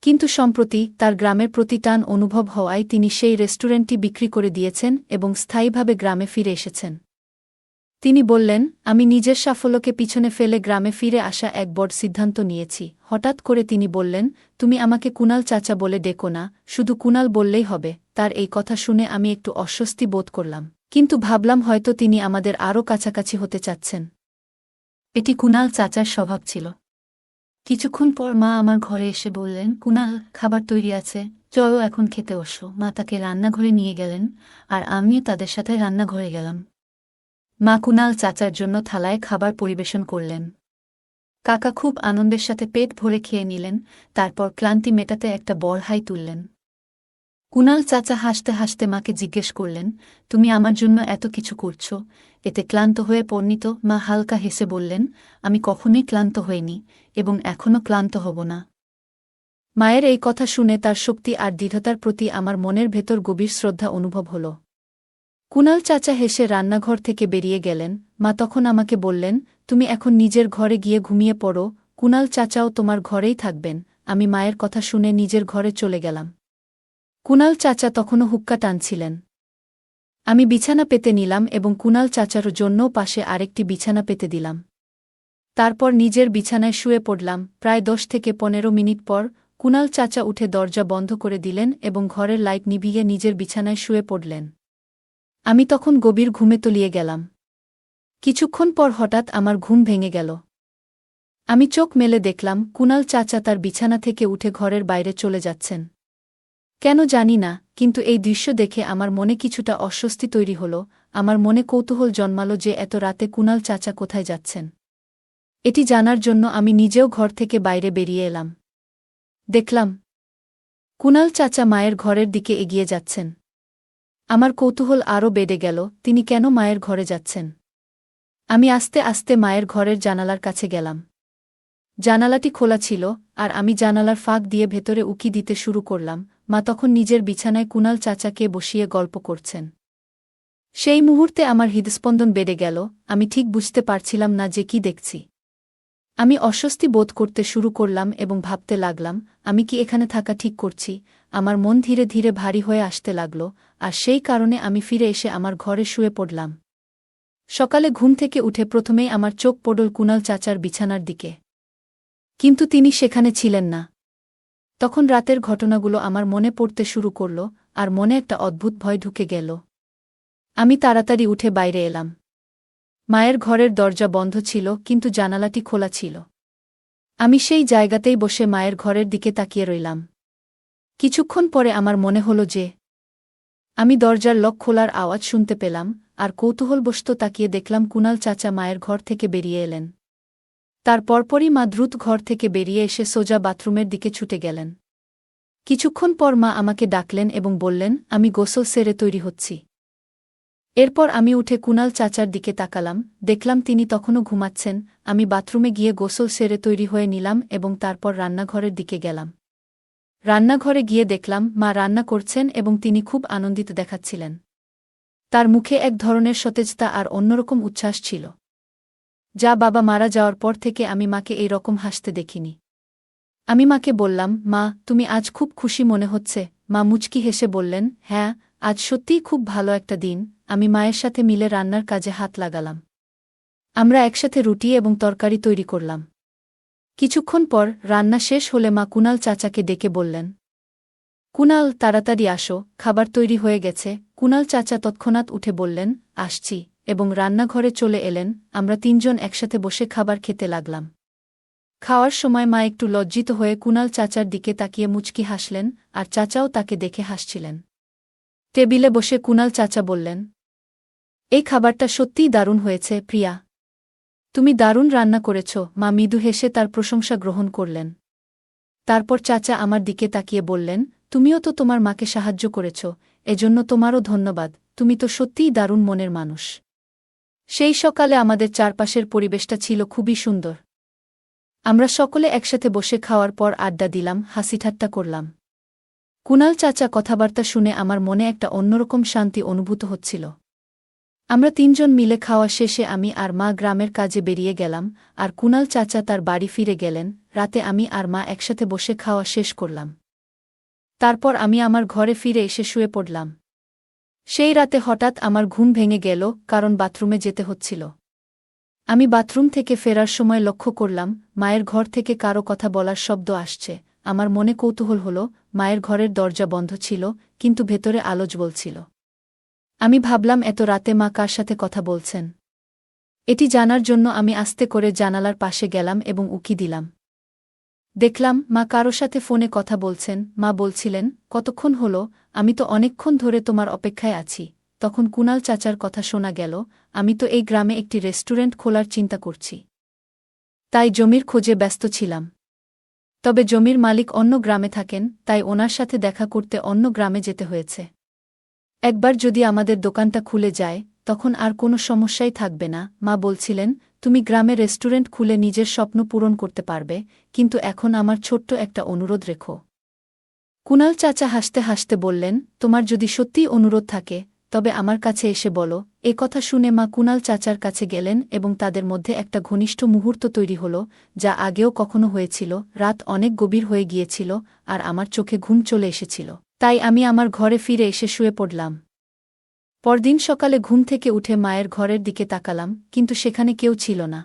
কিন্তু সম্প্রতি তার গ্রামের প্রতি টান অনুভব হওয়ায় তিনি সেই রেস্টুরেন্টটি বিক্রি করে দিয়েছেন এবং স্থায়ীভাবে গ্রামে ফিরে এসেছেন। তিনি বললেন, আমি নিজের সাফল্যকে পিছনে ফেলে গ্রামে ফিরে আসা এক বড় সিদ্ধান্ত নিয়েছি। হঠাৎ করে তিনি বললেন, তুমি আমাকে কুনাল চাচা বলে ডেকো না, শুধু কুনাল বললেই হবে। তার এই কথা শুনে আমি একটু অস্বস্তি বোধ করলাম, কিন্তু ভাবলাম হয়তো তিনি আমাদের আরও কাছাকাছি হতে চাচ্ছেন। এটি কুনাল চাচার স্বভাব ছিল। কিছুক্ষণ পর মা আমার ঘরে এসে বললেন, কুনাল, খাবার তৈরি আছে, চলো এখন খেতে বসো। মা তাকে রান্নাঘরে নিয়ে গেলেন, আর আমিও তাদের সাথে রান্নাঘরে গেলাম। মা কুনাল চাচার জন্য থালায় খাবার পরিবেশন করলেন। কাকা খুব আনন্দের সাথে পেট ভরে খেয়ে নিলেন, তারপর ক্লান্তি মেটাতে একটা বড় হাই তুললেন। কুনাল চাচা হাসতে হাসতে মাকে জিজ্ঞেস করলেন, তুমি আমার জন্য এত কিছু করছ, এতে ক্লান্ত হয়ে পড়নিত? মা হালকা হেসে বললেন, আমি কখনোই ক্লান্ত হইনি এবং এখনও ক্লান্ত হব না। মায়ের এই কথা শুনে তার শক্তি আর দৃঢ়তার প্রতি আমার মনের ভেতর গভীর শ্রদ্ধা অনুভব হল। কুনাল চাচা হেসে রান্নাঘর থেকে বেরিয়ে গেলেন। মা তখন আমাকে বললেন, তুমি এখন নিজের ঘরে গিয়ে ঘুমিয়ে পড়ো, কুনাল চাচাও তোমার ঘরেই থাকবেন। আমি মায়ের কথা শুনে নিজের ঘরে চলে গেলাম। কুনাল চাচা তখনও হুক্কা টানছিলেন। আমি বিছানা পেতে নিলাম এবং কুনাল চাচার জন্যও পাশে আরেকটি বিছানা পেতে দিলাম। তারপর নিজের বিছানায় শুয়ে পড়লাম। প্রায় 10 থেকে 15 মিনিট পর কুনাল চাচা উঠে দরজা বন্ধ করে দিলেন এবং ঘরের লাইট নিভিয়ে নিজের বিছানায় শুয়ে পড়লেন। আমি তখন গভীর ঘুমে তলিয়ে গেলাম। কিছুক্ষণ পর হঠাৎ আমার ঘুম ভেঙে গেল। আমি চোখ মেলে দেখলাম কুনাল চাচা তার বিছানা থেকে উঠে ঘরের বাইরে চলে যাচ্ছেন। কেন জানি না, কিন্তু এই দৃশ্য দেখে আমার মনে কিছুটা অস্বস্তি তৈরি হল। আমার মনে কৌতূহল জন্মালো যে এত রাতে কুনাল চাচা কোথায় যাচ্ছেন। এটি জানার জন্য আমি নিজেও ঘর থেকে বাইরে বেরিয়ে এলাম। দেখলাম কুণাল চাচা মায়ের ঘরের দিকে এগিয়ে যাচ্ছেন। আমার কৌতূহল আরও বেড়ে গেল, তিনি কেন মায়ের ঘরে যাচ্ছেন। আমি আস্তে আস্তে মায়ের ঘরের জানালার কাছে গেলাম। জানালাটি খোলা ছিল, আর আমি জানালার ফাঁক দিয়ে ভেতরে উকি দিতে শুরু করলাম। মা তখন নিজের বিছানায় কুণাল চাচাকে বসিয়ে গল্প করছেন। সেই মুহূর্তে আমার হৃদস্পন্দন বেড়ে গেল, আমি ঠিক বুঝতে পারছিলাম না যে কি দেখছি। আমি অস্বস্তি বোধ করতে শুরু করলাম এবং ভাবতে লাগলাম, আমি কি এখানে থাকা ঠিক করছি। আমার মন ধীরে ধীরে ভারী হয়ে আসতে লাগল, আর সেই কারণে আমি ফিরে এসে আমার ঘরে শুয়ে পড়লাম। সকালে ঘুম থেকে উঠে প্রথমেই আমার চোখ পড়ল কুণাল চাচার বিছানার দিকে। কিন্তু তিনি সেখানে ছিলেন না। তখন রাতের ঘটনাগুলো আমার মনে পড়তে শুরু করল, আর মনে একটা অদ্ভুত ভয় ঢুকে গেল। আমি তাড়াতাড়ি উঠে বাইরে এলাম। মায়ের ঘরের দরজা বন্ধ ছিল, কিন্তু জানালাটি খোলা ছিল। আমি সেই জায়গাতেই বসে মায়ের ঘরের দিকে তাকিয়ে রইলাম। কিছুক্ষণ পরে আমার মনে হল যে আমি দরজার লক খোলার আওয়াজ শুনতে পেলাম, আর কৌতূহলবশত তাকিয়ে দেখলাম কুণাল চাচা মায়ের ঘর থেকে বেরিয়ে এলেন। তার পরপরই মা দ্রুত ঘর থেকে বেরিয়ে এসে সোজা বাথরুমের দিকে ছুটে গেলেন। কিছুক্ষণ পর মা আমাকে ডাকলেন এবং বললেন, আমি গোসল সেরে তৈরি হচ্ছি। এরপর আমি উঠে কুণাল চাচার দিকে তাকালাম, দেখলাম তিনি তখনও ঘুমাচ্ছেন। আমি বাথরুমে গিয়ে গোসল সেরে তৈরি হয়ে নিলাম এবং তারপর রান্নাঘরের দিকে গেলাম। রান্নাঘরে গিয়ে দেখলাম মা রান্না করছেন এবং তিনি খুব আনন্দিত দেখাচ্ছিলেন। তার মুখে এক ধরনের সতেজতা আর অন্যরকম উচ্ছ্বাস ছিল, যা বাবা মারা যাওয়ার পর থেকে আমি মাকে এই রকম হাসতে দেখিনি। আমি মাকে বললাম, মা, তুমি আজ খুব খুশি মনে হচ্ছে। মা মুচকি হেসে বললেন, হ্যাঁ, আজ সত্যিই খুব ভালো একটা দিন। আমি মায়ের সাথে মিলে রান্নার কাজে হাত লাগালাম। আমরা একসাথে রুটি এবং তরকারি তৈরি করলাম। কিছুক্ষণ পর রান্না শেষ হলে মা কুণাল চাচাকে ডেকে বললেন, কুণাল, তাড়াতাড়ি আসো, খাবার তৈরি হয়ে গেছে। কুণাল চাচা তৎক্ষণাৎ উঠে বললেন, আসছি, এবং রান্নাঘরে চলে এলেন। আমরা তিনজন একসাথে বসে খাবার খেতে লাগলাম। খাওয়ার সময় মা একটু লজ্জিত হয়ে কুণাল চাচার দিকে তাকিয়ে মুচকি হাসলেন, আর চাচাও তাকে দেখে হাসছিলেন। টেবিলে বসে কুণাল চাচা বললেন, এই খাবারটা সত্যিই দারুণ হয়েছে, প্রিয়া। তুমি দারুণ রান্না করেছ। মা মৃদু হেসে তার প্রশংসা গ্রহণ করলেন। তারপর চাচা আমার দিকে তাকিয়ে বললেন, তুমিও তো তোমার মাকে সাহায্য করেছ, এজন্য তোমারও ধন্যবাদ। তুমি তো সত্যিই দারুণ মনের মানুষ। সেই সকালে আমাদের চারপাশের পরিবেশটা ছিল খুবই সুন্দর। আমরা সকলে একসাথে বসে খাওয়ার পর আড্ডা দিলাম, হাসিঠাট্টা করলাম। কুণাল চাচা কথাবার্তা শুনে আমার মনে একটা অন্যরকম শান্তি অনুভূত হচ্ছিল। আমরা তিনজন মিলে খাওয়া শেষে আমি আর মা গ্রামের কাজে বেরিয়ে গেলাম, আর কুণাল চাচা তার বাড়ি ফিরে গেলেন। রাতে আমি আর মা একসাথে বসে খাওয়া শেষ করলাম। তারপর আমি আমার ঘরে ফিরে এসে শুয়ে পড়লাম। সেই রাতে হঠাৎ আমার ঘুম ভেঙে গেল, কারণ বাথরুমে যেতে হচ্ছিল। আমি বাথরুম থেকে ফেরার সময় লক্ষ্য করলাম মায়ের ঘর থেকে কারো কথা বলার শব্দ আসছে। আমার মনে কৌতূহল হল, মায়ের ঘরের দরজা বন্ধ ছিল, কিন্তু ভেতরে আলো জ্বলছিল। আমি ভাবলাম এত রাতে মা কার সাথে কথা বলছেন। এটি জানার জন্য আমি আস্তে করে জানালার পাশে গেলাম এবং উকি দিলাম। দেখলাম মা কারো সাথে ফোনে কথা বলছেন। মা বলছিলেন, কতক্ষণ হলো, আমি তো অনেকক্ষণ ধরে তোমার অপেক্ষায় আছি। তখন কুণাল চাচার কথা শোনা গেল, আমি তো এই গ্রামে একটি রেস্টুরেন্ট খোলার চিন্তা করছি, তাই জমির খোঁজে ব্যস্ত ছিলাম। তবে জমির মালিক অন্য গ্রামে থাকেন, তাই ওনার সাথে দেখা করতে অন্য গ্রামে যেতে হয়েছে। একবার যদি আমাদের দোকানটা খুলে যায়, তখন আর কোনো সমস্যাই থাকবে না। মা বলছিলেন, তুমি গ্রামে রেস্টুরেন্ট খুলে নিজের স্বপ্ন পূরণ করতে পারবে, কিন্তু এখন আমার ছোট্ট একটা অনুরোধ রেখো। কুণাল চাচা হাসতে হাসতে বললেন, তোমার যদি সত্যিই অনুরোধ থাকে, তবে আমার কাছে এসে বলো। এ কথা শুনে মা কুণাল চাচার কাছে গেলেন এবং তাদের মধ্যে একটা ঘনিষ্ঠ মুহূর্ত তৈরি হল, যা আগেও কখনো হয়েছিল। রাত অনেক গভীর হয়ে গিয়েছিল, আর আমার চোখে ঘুম চলে এসেছিল, তাই আমি আমার ঘরে ফিরে এসে শুয়ে পড়লাম। পরদিন সকালে ঘুম থেকে উঠে মায়ের ঘরের দিকে তাকালাম, কিন্তু সেখানে কেউ ছিল না।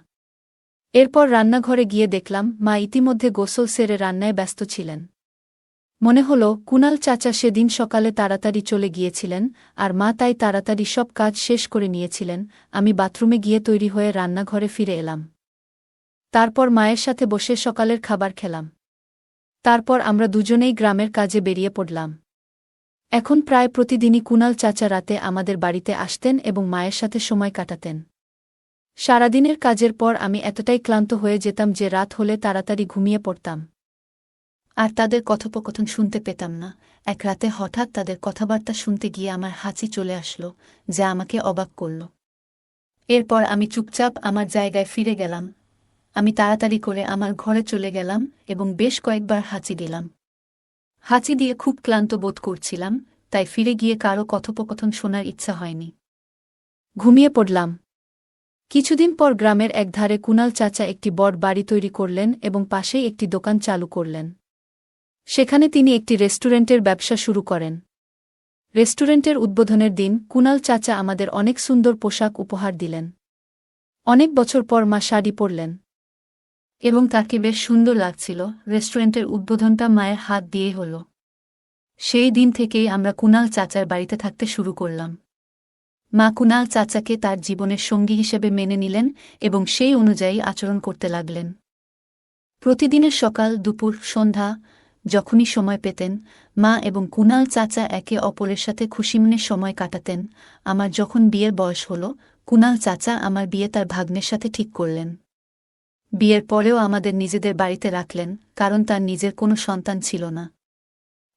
এরপর রান্নাঘরে গিয়ে দেখলাম মা ইতিমধ্যে গোসল সেরে রান্নায় ব্যস্ত ছিলেন। মনে হল কুণাল চাচা সেদিন সকালে তাড়াতাড়ি চলে গিয়েছিলেন, আর মা তাই তাড়াতাড়ি সব কাজ শেষ করে নিয়েছিলেন। আমি বাথরুমে গিয়ে তৈরি হয়ে রান্নাঘরে ফিরে এলাম। তারপর মায়ের সাথে বসে সকালের খাবার খেলাম। তারপর আমরা দুজনেই গ্রামের কাজে বেরিয়ে পড়লাম। এখন প্রায় প্রতিদিনই কুণাল চাচা রাতে আমাদের বাড়িতে আসতেন এবং মায়ের সাথে সময় কাটাতেন। সারাদিনের কাজের পর আমি এতটাই ক্লান্ত হয়ে যেতাম যে রাত হলে তাড়াতাড়ি ঘুমিয়ে পড়তাম। আর তাদের কথোপকথন শুনতে পেতাম না। এক রাতে হঠাৎ তাদের কথাবার্তা শুনতে গিয়ে আমার হাঁচি চলে আসলো, যা আমাকে অবাক করল। এরপর আমি চুপচাপ আমার জায়গায় ফিরে গেলাম। আমি তাড়াতাড়ি করে আমার ঘরে চলে গেলাম এবং বেশ কয়েকবার হাঁচি দিলাম। হাঁচি দিয়ে খুব ক্লান্ত বোধ করছিলাম, তাই ফিরে গিয়ে কারো কথোপকথন শোনার ইচ্ছা হয়নি। ঘুমিয়ে পড়লাম। কিছুদিন পর গ্রামের একধারে কুনাল চাচা একটি বড় বাড়ি তৈরি করলেন এবং পাশেই একটি দোকান চালু করলেন। সেখানে তিনি একটি রেস্টুরেন্টের ব্যবসা শুরু করেন। রেস্টুরেন্টের উদ্বোধনের দিন কুনাল চাচা আমাদের অনেক সুন্দর পোশাক উপহার দিলেন। অনেক বছর পর মা শাড়ি পরলেন এবং তাকে বেশ সুন্দর লাগছিল। রেস্টুরেন্টের উদ্বোধনটা মায়ের হাত দিয়ে হল। সেই দিন থেকেই আমরা কুনাল চাচার বাড়িতে থাকতে শুরু করলাম। মা কুনাল চাচাকে তার জীবনের সঙ্গী হিসেবে মেনে নিলেন এবং সেই অনুযায়ী আচরণ করতে লাগলেন। প্রতিদিনের সকাল, দুপুর, সন্ধ্যা যখনই সময় পেতেন, মা এবং কুনাল চাচা একে অপরের সাথে খুশিমনে সময় কাটাতেন। আমার যখন বিয়ের বয়স হল, কুনাল চাচা আমার বিয়ে তার ভাগ্নের সাথে ঠিক করলেন। বিয়ের পরেও আমাদের নিজেদের বাড়িতে রাখলেন, কারণ তার নিজের কোনো সন্তান ছিল না।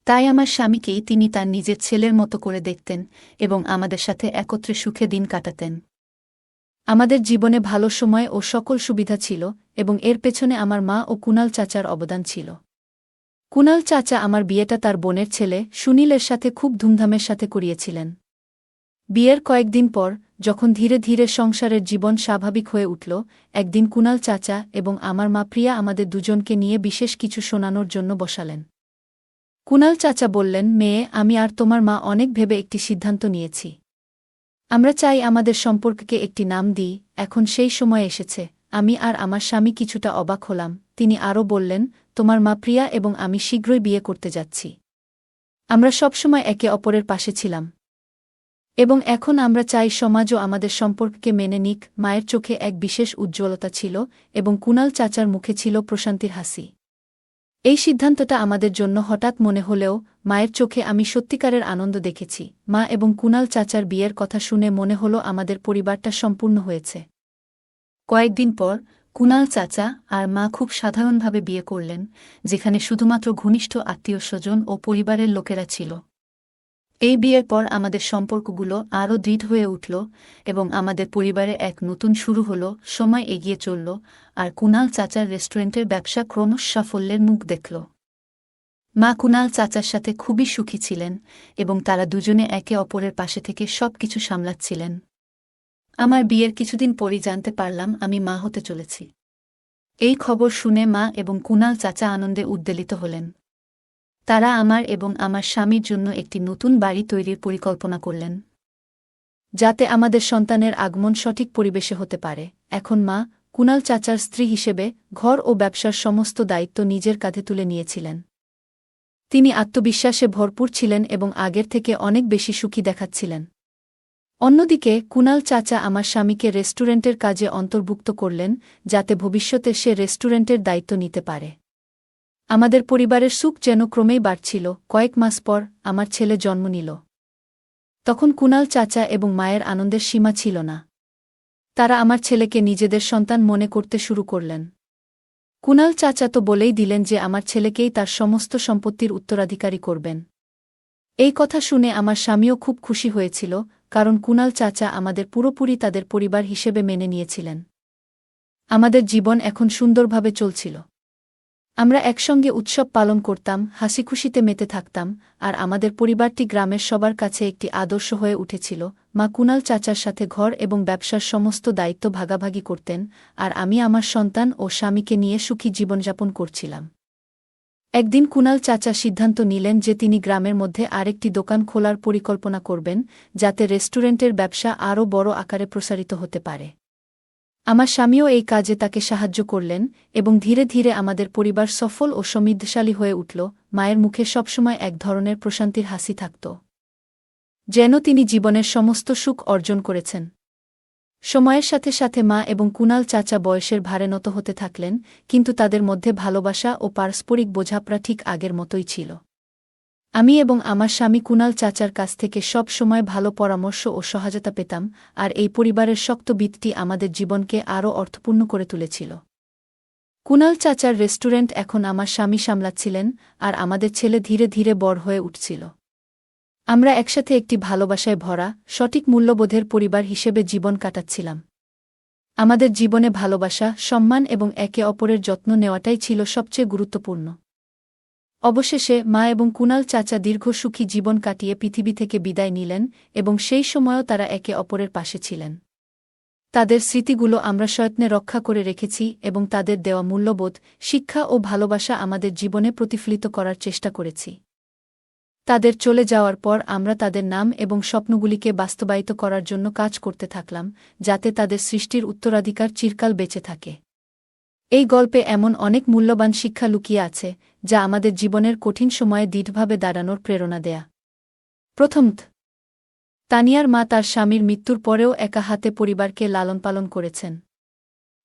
তাই আমার স্বামীকেই তিনি তার নিজের ছেলের মতো করে দেখতেন এবং আমাদের সাথে একত্রে সুখে দিন কাটাতেন। আমাদের জীবনে ভালো সময় ও সকল সুবিধা ছিল এবং এর পেছনে আমার মা ও কুনাল চাচার অবদান ছিল। কুনাল চাচা আমার বিয়েটা তার বোনের ছেলে সুনীলের সাথে খুব ধুমধামের সাথে করিয়েছিলেন। বিয়ের কয়েকদিন পর, যখন ধীরে ধীরে সংসারের জীবন স্বাভাবিক হয়ে উঠল, একদিন কুনাল চাচা এবং আমার মা প্রিয়া আমাদের দুজনকে নিয়ে বিশেষ কিছু শোনানোর জন্য বসালেন। কুনাল চাচা বললেন, মেয়ে, আমি আর তোমার মা অনেক ভেবে একটি সিদ্ধান্ত নিয়েছি। আমরা চাই আমাদের সম্পর্ককে একটি নাম দিই। এখন সেই সময় এসেছে। আমি আর আমার স্বামী কিছুটা অবাক হলাম। তিনি আরও বললেন, তোমার মা প্রিয়া এবং আমি শীঘ্রই বিয়ে করতে যাচ্ছি। আমরা সবসময় একে অপরের পাশে ছিলাম এবং এখন আমরা চাই সমাজও আমাদের সম্পর্ককে মেনে নিক। মায়ের চোখে এক বিশেষ উজ্জ্বলতা ছিল এবং কুনাল চাচার মুখে ছিল প্রশান্তির হাসি। এই সিদ্ধান্তটা আমাদের জন্য হঠাৎ মনে হলেও মায়ের চোখে আমি সত্যিকারের আনন্দ দেখেছি। মা এবং কুনাল চাচার বিয়ের কথা শুনে মনে হলো আমাদের পরিবারটা সম্পূর্ণ হয়েছে। কয়েকদিন পর কুনাল চাচা আর মা খুব সাধারণভাবে বিয়ে করলেন, যেখানে শুধুমাত্র ঘনিষ্ঠ আত্মীয়স্বজন ও পরিবারের লোকেরা ছিল। এই বিয়ের পর আমাদের সম্পর্কগুলো আরও দৃঢ় হয়ে উঠল এবং আমাদের পরিবারে এক নতুন শুরু হল। সময় এগিয়ে চলল আর কুনাল চাচার রেস্টুরেন্টের ব্যবসা ক্রমশ সাফল্যের মুখ দেখল। মা কুনাল চাচার সাথে খুবই সুখী ছিলেন এবং তারা দুজনে একে অপরের পাশে থেকে সবকিছু সামলাচ্ছিলেন। আমার বিয়ের কিছুদিন পরই জানতে পারলাম আমি মা হতে চলেছি। এই খবর শুনে মা এবং কুনাল চাচা আনন্দে উদ্বেলিত হলেন। তারা আমার এবং আমার স্বামীর জন্য একটি নতুন বাড়ি তৈরির পরিকল্পনা করলেন, যাতে আমাদের সন্তানের আগমন সঠিক পরিবেশে হতে পারে। এখন মা কুনাল চাচার স্ত্রী হিসেবে ঘর ও ব্যবসার সমস্ত দায়িত্ব নিজের কাঁধে তুলে নিয়েছিলেন। তিনি আত্মবিশ্বাসে ভরপুর ছিলেন এবং আগের থেকে অনেক বেশি সুখী দেখাচ্ছিলেন। অন্যদিকে কুনাল চাচা আমার স্বামীকে রেস্টুরেন্টের কাজে অন্তর্ভুক্ত করলেন, যাতে ভবিষ্যতে সে রেস্টুরেন্টের দায়িত্ব নিতে পারে। আমাদের পরিবারের সুখ যেন ক্রমেই বাড়ছিল। কয়েক মাস পর আমার ছেলে জন্ম নিল। তখন কুনাল চাচা এবং মায়ের আনন্দের সীমা ছিল না। তারা আমার ছেলেকে নিজেদের সন্তান মনে করতে শুরু করলেন। কুনাল চাচা তো বলেই দিলেন যে আমার ছেলেকেই তার সমস্ত সম্পত্তির উত্তরাধিকারী করবেন। এই কথা শুনে আমার স্বামীও খুব খুশি হয়েছিল, কারণ কুনাল চাচা আমাদের পুরোপুরি তাদের পরিবার হিসেবে মেনে নিয়েছিলেন। আমাদের জীবন এখন সুন্দরভাবে চলছিল। আমরা একসঙ্গে উৎসব পালন করতাম, হাসিখুশিতে মেতে থাকতাম, আর আমাদের পরিবারটি গ্রামের সবার কাছে একটি আদর্শ হয়ে উঠেছিল। মা কুনাল চাচার সাথে ঘর এবং ব্যবসার সমস্ত দায়িত্ব ভাগাভাগি করতেন, আর আমি আমার সন্তান ও স্বামীকে নিয়ে সুখী জীবনযাপন করছিলাম। একদিন কুনাল চাচা সিদ্ধান্ত নিলেন যে তিনি গ্রামের মধ্যে আরেকটি দোকান খোলার পরিকল্পনা করবেন, যাতে রেস্টুরেন্টের ব্যবসা আরও বড় আকারে প্রসারিত হতে পারে। আমার স্বামীও এই কাজে তাকে সাহায্য করলেন এবং ধীরে ধীরে আমাদের পরিবার সফল ও সমৃদ্ধশালী হয়ে উঠল। মায়ের মুখে সবসময় এক ধরনের প্রশান্তির হাসি থাকত, যেন তিনি জীবনের সমস্ত সুখ অর্জন করেছেন। সময়ের সাথে সাথে মা এবং কুনাল চাচা বয়সের ভারে নত হতে থাকলেন, কিন্তু তাদের মধ্যে ভালোবাসা ও পারস্পরিক বোঝাপড়া ঠিক আগের মতোই ছিল। আমি এবং আমার স্বামী কুনাল চাচার কাছ থেকে সব সময় ভালো পরামর্শ ও সহায়তা পেতাম, আর এই পরিবারের শক্ত ভিতটি আমাদের জীবনকে আরও অর্থপূর্ণ করে তুলেছিল। কুনাল চাচার রেস্টুরেন্ট এখন আমার স্বামী সামলাচ্ছিলেন, আর আমাদের ছেলে ধীরে ধীরে বড় হয়ে উঠছিল। আমরা একসাথে একটি ভালোবাসায় ভরা, সঠিক মূল্যবোধের পরিবার হিসেবে জীবন কাটাচ্ছিলাম। আমাদের জীবনে ভালোবাসা, সম্মান এবং একে অপরের যত্ন নেওয়াটাই ছিল সবচেয়ে গুরুত্বপূর্ণ। অবশেষে মা এবং কুনাল চাচা দীর্ঘ সুখী জীবন কাটিয়ে পৃথিবী থেকে বিদায় নিলেন, এবং সেই সময়ও তারা একে অপরের পাশে ছিলেন। তাদের স্মৃতিগুলো আমরা সযত্নে রক্ষা করে রেখেছি এবং তাদের দেওয়া মূল্যবোধ, শিক্ষা ও ভালোবাসা আমাদের জীবনে প্রতিফলিত করার চেষ্টা করেছি। তাদের চলে যাওয়ার পর আমরা তাদের নাম এবং স্বপ্নগুলিকে বাস্তবায়িত করার জন্য কাজ করতে থাকলাম, যাতে তাদের সৃষ্টির উত্তরাধিকার চিরকাল বেঁচে থাকে। এই গল্পে এমন অনেক মূল্যবান শিক্ষা লুকিয়ে আছে, যা আমাদের জীবনের কঠিন সময়ে দৃঢ়ভাবে দাঁড়ানোর প্রেরণা দেয়া। প্রথমত, তানিয়ার মা তার স্বামীর মৃত্যুর পরেও একা হাতে পরিবারকে লালনপালন করেছেন।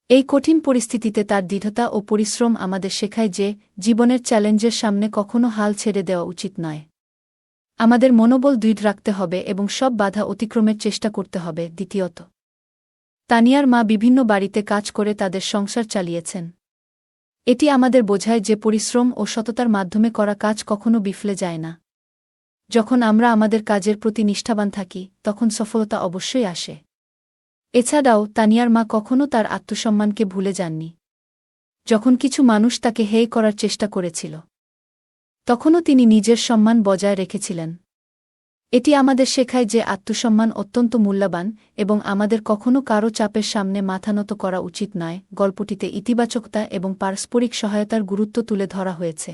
এই কঠিন পরিস্থিতিতে তার দৃঢ়তা ও পরিশ্রম আমাদের শেখায় যে, জীবনের চ্যালেঞ্জের সামনে কখনো হাল ছেড়ে দেওয়া উচিত নয়। আমাদের মনোবল দৃঢ় রাখতে হবে এবং সব বাধা অতিক্রমের চেষ্টা করতে হবে। দ্বিতীয়ত, তানিয়ার মা বিভিন্ন বাড়িতে কাজ করে তাদের সংসার চালিয়েছেন। এটি আমাদের বোঝায় যে পরিশ্রম ও সততার মাধ্যমে করা কাজ কখনো বিফলে যায় না। যখন আমরা আমাদের কাজের প্রতি নিষ্ঠাবান থাকি, তখন সফলতা অবশ্যই আসে। এছাড়াও তানিয়ার মা কখনো তার আত্মসম্মানকে ভুলে যাননি। যখন কিছু মানুষ তাকে হেয় করার চেষ্টা করেছিল, তখনও তিনি নিজের সম্মান বজায় রেখেছিলেন। এটি আমাদের শেখায় যে আত্মসম্মান অত্যন্ত মূল্যবান এবং আমাদের কখনো কারও চাপের সামনে মাথা নত করা উচিত নয়। গল্পটিতে ইতিবাচকতা এবং পারস্পরিক সহায়তার গুরুত্ব তুলে ধরা হয়েছে।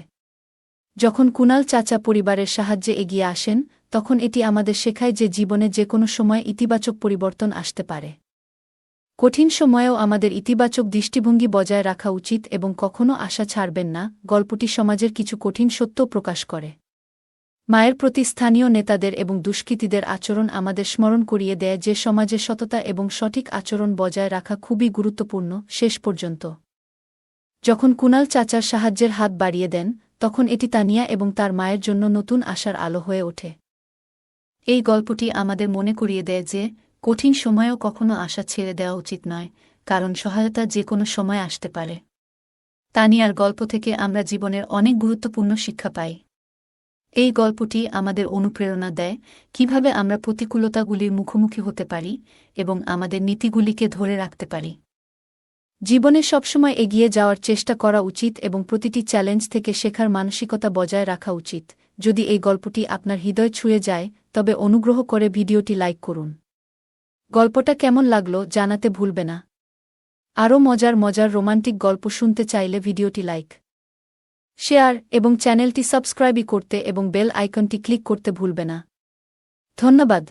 যখন কুনাল চাচা পরিবারের সাহায্যে এগিয়ে আসেন, তখন এটি আমাদের শেখায় যে জীবনে যে কোনো সময় ইতিবাচক পরিবর্তন আসতে পারে। কঠিন সময়েও আমাদের ইতিবাচক দৃষ্টিভঙ্গি বজায় রাখা উচিত এবং কখনো আশা ছাড়বেন না। গল্পটি সমাজের কিছু কঠিন সত্য প্রকাশ করে। মায়ের প্রতি স্থানীয় নেতাদের এবং দুষ্কৃতীদের আচরণ আমাদের স্মরণ করিয়ে দেয় যে সমাজে সততা এবং সঠিক আচরণ বজায় রাখা খুবই গুরুত্বপূর্ণ। শেষ পর্যন্ত, যখন কুনাল চাচার সাহায্যের হাত বাড়িয়ে দেন, তখন এটি তানিয়া এবং তার মায়ের জন্য নতুন আশার আলো হয়ে ওঠে। এই গল্পটি আমাদের মনে করিয়ে দেয় যে, কঠিন সময়েও কখনো আশা ছেড়ে দেওয়া উচিত নয়, কারণ সহায়তা যে কোনো সময় আসতে পারে। তানিয়ার গল্প থেকে আমরা জীবনের অনেক গুরুত্বপূর্ণ শিক্ষা পাই। এই গল্পটি আমাদের অনুপ্রেরণা দেয় কিভাবে আমরা প্রতিকূলতাগুলির মুখোমুখি হতে পারি এবং আমাদের নীতিগুলিকে ধরে রাখতে পারি। জীবনে সবসময় এগিয়ে যাওয়ার চেষ্টা করা উচিত এবং প্রতিটি চ্যালেঞ্জ থেকে শেখার মানসিকতা বজায় রাখা উচিত। যদি এই গল্পটি আপনার হৃদয় ছুঁয়ে যায়, তবে অনুগ্রহ করে ভিডিওটি লাইক করুন। গল্পটা কেমন লাগলো জানাতে ভুলবে না। আরও মজার মজার রোমান্টিক গল্প শুনতে চাইলে ভিডিওটি লাইক, শেয়ার এবং চ্যানেলটি সাবস্ক্রাইব করতে এবং বেল আইকনটি ক্লিক করতে ভুলবে না। ধন্যবাদ।